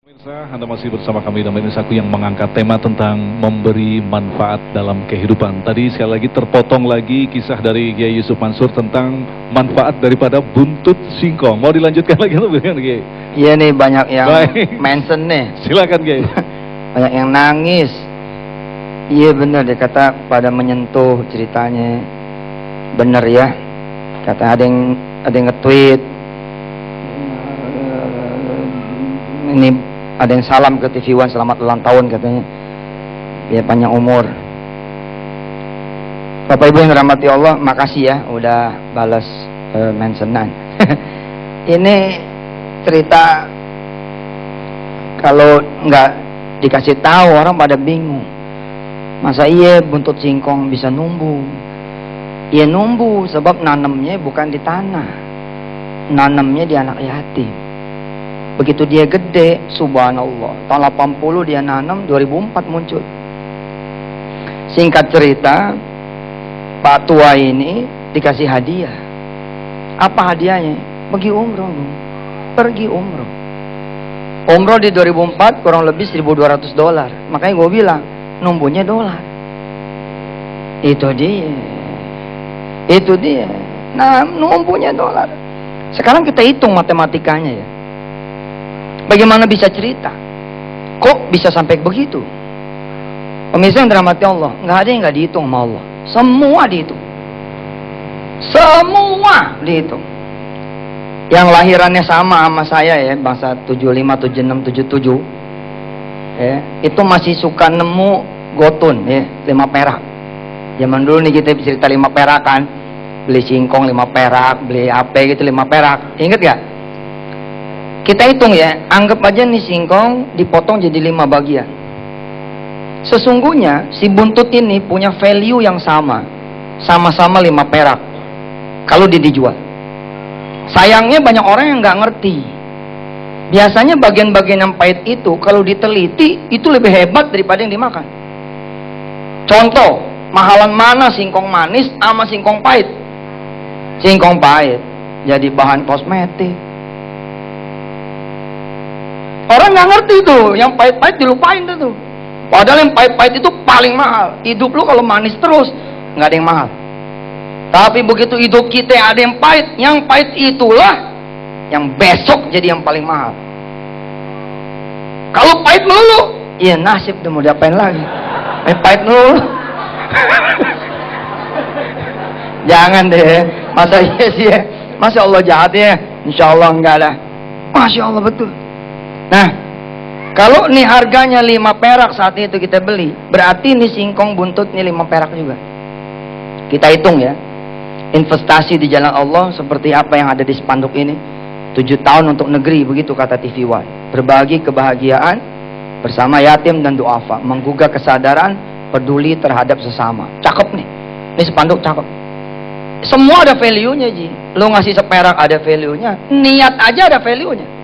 Pemirsa, Anda masih bersama kami dan Majelis Aku yang mengangkat tema tentang memberi manfaat dalam kehidupan. Tadi sekali lagi terpotong lagi kisah dari Kiai Yusuf Mansur tentang manfaat daripada buntut singkong. Mau dilanjutkan lagi atau bagaimana, Kiai? Iya nih, banyak yang Baik. mention nih. Silakan, Kiai. Banyak yang nangis. Iya benar, dia kata pada menyentuh ceritanya. Bener ya. Kata ada yang nge-tweet. Ini ada yang salam ke TV One, selamat ulang tahun katanya. Biar panjang umur. Bapak Ibu yang dirahmati Allah, makasih ya udah balas mentionan. Ini cerita kalau nggak dikasih tahu orang pada bingung. Masa iya buntut singkong bisa numbuh? Iya numbuh sebab nanamnya bukan di tanah, nanamnya di anak yatim. Begitu dia gede, subhanallah, tahun 80 dia nanam, 2004 muncul. Singkat cerita, Pak Tua ini dikasih hadiah. Apa hadiahnya? Pergi umroh, Bu. Pergi umroh. Umroh di 2004 kurang lebih $1.200. Makanya gue bilang, numbuhnya dolar. Itu dia. Itu dia. Nah, numbuhnya dolar. Sekarang kita hitung matematikanya ya. Bagaimana bisa cerita? Kok bisa sampai begitu? Pemirsa yang dirahmati Allah, nggak ada yang nggak dihitung sama Allah. Semua dihitung. Semua dihitung. Yang lahirannya sama saya ya, bangsa 75, 76, 77. Ya, itu masih suka nemu gotun ya, 5 perak. Zaman dulu nih kita cerita 5 perak kan. Beli singkong 5 perak, beli apa gitu 5 perak. Ingat gak? Kita hitung ya, anggap aja nih singkong dipotong jadi 5 bagian. Sesungguhnya si buntut ini punya value yang sama. Sama-sama 5 perak. Kalau dia dijual. Sayangnya banyak orang yang nggak ngerti. Biasanya bagian-bagian yang pahit itu kalau diteliti itu lebih hebat daripada yang dimakan. Contoh, mahalan mana singkong manis sama singkong pahit? Singkong pahit jadi bahan kosmetik. Orang nggak ngerti tuh, yang pahit-pahit dilupain tuh. Padahal yang pahit-pahit itu paling mahal. Hidup lu kalau manis terus, nggak ada yang mahal. Tapi begitu hidup kita ada yang pahit itulah yang besok jadi yang paling mahal. Kalau pahit melulu, iya nasib tuh mau diapain lagi? Pahit melulu. Jangan deh, masa iya sih ya? Masya Allah jahat ya? Insya Allah enggak lah. Masya Allah betul. Nah, kalau nih harganya 5 perak saat itu kita beli, berarti nih singkong buntut nih 5 perak juga. Kita hitung ya, investasi di jalan Allah seperti apa yang ada di spanduk ini. 7 tahun untuk negeri, begitu kata TV One. Berbagi kebahagiaan bersama yatim dan duafa, menggugah kesadaran peduli terhadap sesama. Cakep nih, ini spanduk cakep. Semua ada value-nya Ji. Lo ngasih seperak ada value-nya, niat aja ada value-nya.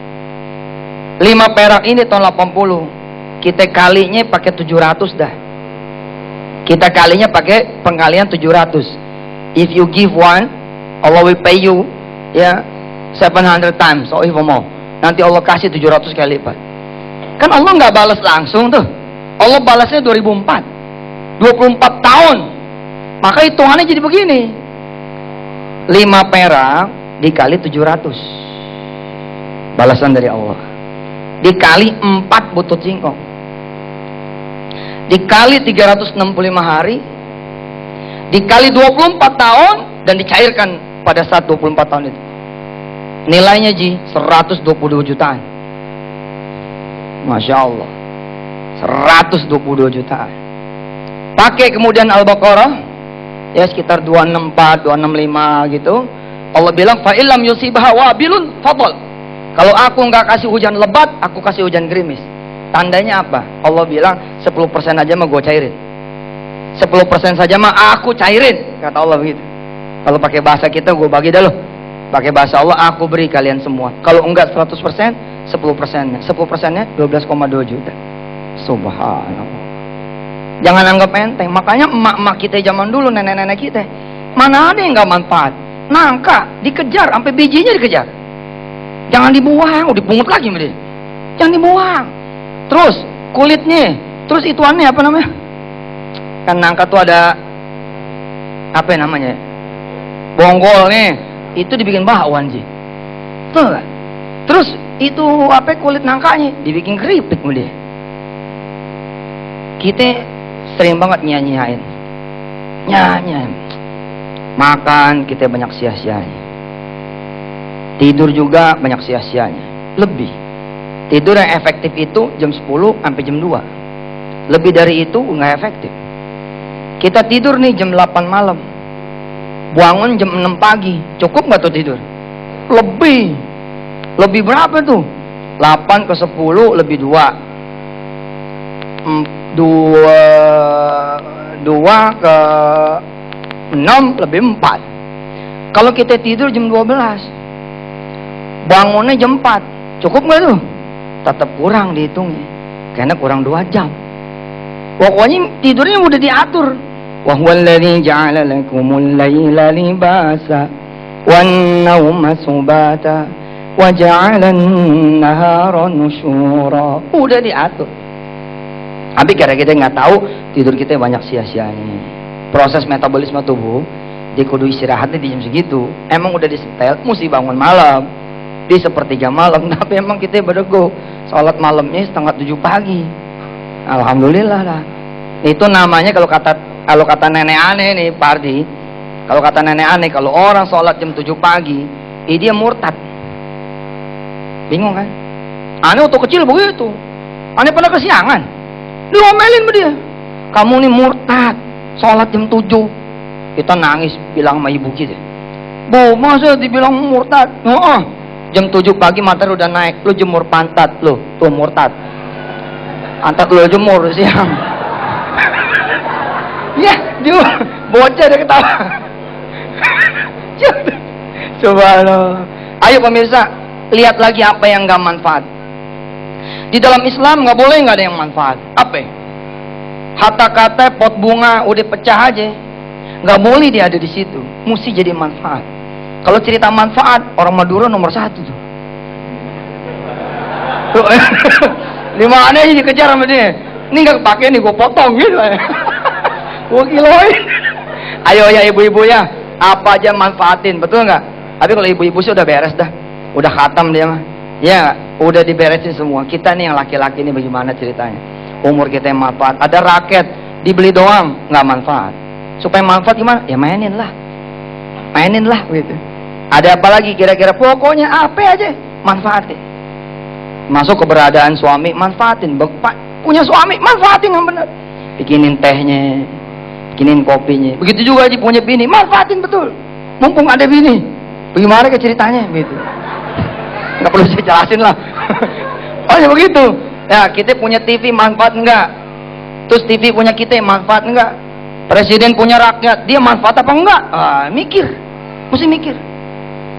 5 perak ini tahun 80 kita kalinya pakai 700 dah. Kita kalinya pakai pengkalian 700. If you give one, Allah will pay you ya 700 times or even more. Nanti Allah kasih 700 kali lipat. Kan Allah nggak balas langsung tuh. Allah balasnya 2004. 24 tahun. Maka hitungannya jadi begini. 5 perak dikali 700. Balasan dari Allah. Dikali 4 buntut singkong, dikali 365 hari, dikali 24 tahun, dan dicairkan pada saat 24 tahun itu. Nilainya Ji 122 jutaan. Masya Allah, 122 jutaan. Pakai kemudian Al-Baqarah ya sekitar 264, 265 gitu. Allah bilang fa illam yusibha wabilun fadl. Kalau aku nggak kasih hujan lebat, aku kasih hujan gerimis. Tandanya apa? Allah bilang 10% aja mah gue cairin. 10% saja mah aku cairin. Kata Allah begitu. Kalau pakai bahasa kita gue bagi dah loh. Pakai bahasa Allah aku beri kalian semua. Kalau enggak 100%, 10%-nya. 10%-nya 12,2 juta. Subhanallah. Jangan anggap enteng. Makanya emak-emak kita zaman dulu, nenek-nenek kita, mana ada yang nggak manfaat? Nangka dikejar, sampai bijinya dikejar. Jangan dibuang, dipungut lagi sama dia. Jangan dibuang. Terus kulitnya, terus ituannya apa namanya? Kan nangka tuh ada apa namanya? Bonggol nih, itu dibikin bakwan sih. Tuh kan? Terus itu apa kulit nangkanya dibikin keripik sama dia. Kita sering banget nyanyiin. Makan kita banyak sia-sianya. Tidur juga banyak sia-sianya. Lebih. Tidur yang efektif itu jam 10 sampai jam 2. Lebih dari itu nggak efektif. Kita tidur nih jam 8 malam. Bangun jam 6 pagi. Cukup nggak tuh tidur? Lebih. Lebih berapa tuh? 8 ke 10 lebih 2. 2 ke 6 lebih 4. Kalau kita tidur jam 12, bangunnya jam 4, cukup nggak tuh? Tetap kurang dihitungnya, karena kurang 2 jam. Pokoknya tidurnya udah diatur. Wa huwal ladzi ja'ala lakumul laila libasa wan nauma subata wa ja'ala an-nahara nusyura. Udah diatur. Tapi karena kita nggak tahu, tidur kita banyak sia-sianya. Proses metabolisme tubuh dia kudu istirahatnya di jam segitu. Emang udah disetel, mesti bangun malam di 1/3 malam. Tapi emang kita berdego sholat malamnya 6:30 pagi. Alhamdulillah lah. Itu namanya kalau kata nenek aneh nih Pak Ardi, kalau kata nenek aneh, kalau orang sholat jam 7 pagi, dia murtad. Bingung kan? Aneh waktu kecil begitu. Aneh pernah kesiangan, diomelin sama dia. Kamu nih murtad, sholat jam 7. Kita nangis bilang sama ibu kita, Bu, masa dibilang murtad? Jam 7 pagi matahari udah naik, lu jemur pantat lu, tuh murtad. Pantat lu jemur siang. Ya, dia bocah dia ketawa. Subhanallah. Ayo pemirsa, lihat lagi apa yang gak manfaat. Di dalam Islam nggak boleh nggak ada yang manfaat. Apa? Harta kata pot bunga udah pecah aja, nggak boleh dia ada di situ. Mesti jadi manfaat. Kalau cerita manfaat, orang Madura nomor 1 tuh. Lima aneh aja dikejar sama dia. Ini nggak kepake nih, gue potong gitu. Gue kiloin. Ayo ya ibu-ibu ya, apa aja manfaatin, betul nggak? Tapi kalau ibu-ibu sih udah beres dah, udah khatam dia mah. Ya, udah diberesin semua. Kita nih yang laki-laki ini bagaimana ceritanya? Umur kita yang manfaat. Ada raket, dibeli doang, nggak manfaat. Supaya manfaat gimana? Ya mainin lah gitu. Ada apa lagi kira-kira? Pokoknya apa aja manfaatin. Masuk keberadaan suami, manfaatin. Punya suami, manfaatin yang benar. Bikinin tehnya, bikinin kopinya. Begitu juga aja punya bini, manfaatin betul. Mumpung ada bini, bagaimana ke ceritanya gitu. Nggak perlu saya jelasin lah. Oh ya begitu. Ya, kita punya TV, manfaat enggak? Terus TV punya kita, manfaat enggak? Presiden punya rakyat, dia manfaat apa enggak? Mikir, mesti mikir.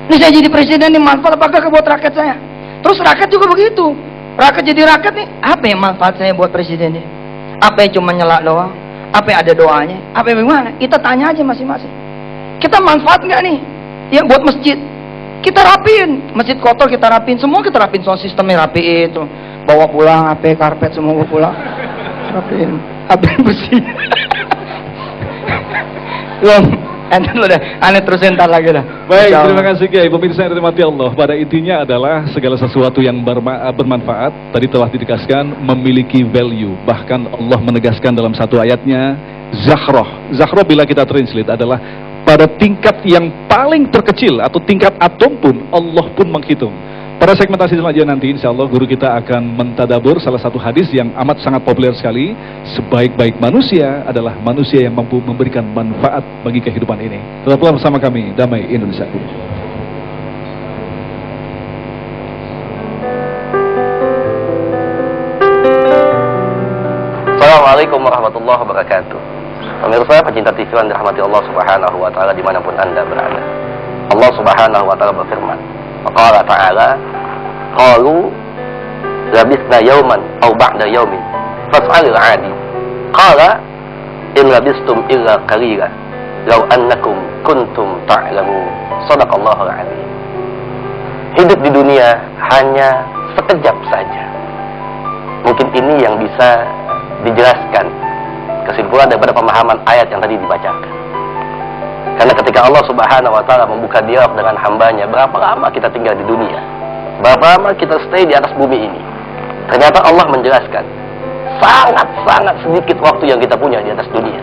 Ini saya jadi presiden nih, manfaat apakah buat rakyat saya? Terus rakyat juga begitu. Rakyat jadi rakyat nih, apa yang manfaat saya buat presidennya? Apa yang cuma nyela doang? Apa yang ada doanya? Apa yang bagaimana? Kita tanya aja masing-masing. Kita manfaat enggak nih? Ya buat masjid, kita rapiin. Masjid kotor kita rapiin, semua kita rapiin. Soal sistemnya rapiin tuh. Bawa pulang HP, karpet semua bawa pulang. Rapiin, HP bersih. Belum, ente lu dah, aneh terusin ntar lagi dah. Baik, terima kasih Kiai. Pemirsa yang dirahmati Allah, pada intinya adalah segala sesuatu yang bermanfaat tadi telah ditegaskan memiliki value. Bahkan Allah menegaskan dalam satu ayatnya, Zahroh bila kita translate adalah pada tingkat yang paling terkecil atau tingkat atom pun Allah pun menghitung. Pada segmentasi selanjutnya nanti insya Allah guru kita akan mentadabur salah satu hadis yang amat sangat populer sekali. Sebaik-baik manusia adalah manusia yang mampu memberikan manfaat bagi kehidupan ini. Tetaplah bersama kami, Damai Indonesia. Assalamualaikum warahmatullahi wabarakatuh. Pemirsa pecinta TV yang dirahmati Allah Subhanahu wa taala dimanapun Anda berada. Allah Subhanahu wa taala berfirman, Qala ta'ala, qalu labisna yawman aw ba'da yawmin fas'alil 'adi. Qala in labistum illa qalila law annakum kuntum ta'lamun. Shadaqallahul 'azim. Hidup di dunia hanya sekejap saja. Mungkin ini yang bisa dijelaskan kesimpulan daripada pemahaman ayat yang tadi dibacakan. Karena ketika Allah Subhanahu wa Ta'ala membuka dialog dengan hambanya, berapa lama kita tinggal di dunia, berapa lama kita stay di atas bumi ini, ternyata Allah menjelaskan sangat-sangat sedikit waktu yang kita punya di atas dunia.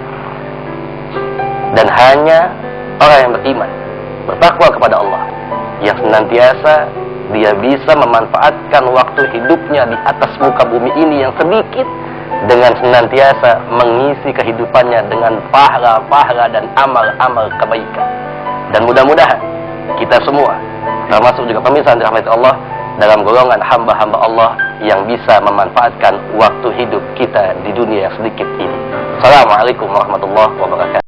Dan hanya orang yang beriman, bertakwa kepada Allah, yang senantiasa dia bisa memanfaatkan waktu hidupnya di atas muka bumi ini yang sedikit dengan senantiasa mengisi kehidupannya dengan pahala-pahala dan amal-amal kebaikan. Dan mudah-mudahan kita semua, termasuk juga pemirsa yang dirahmati Allah, dalam golongan hamba-hamba Allah yang bisa memanfaatkan waktu hidup kita di dunia yang sedikit ini. Assalamualaikum warahmatullahi wabarakatuh.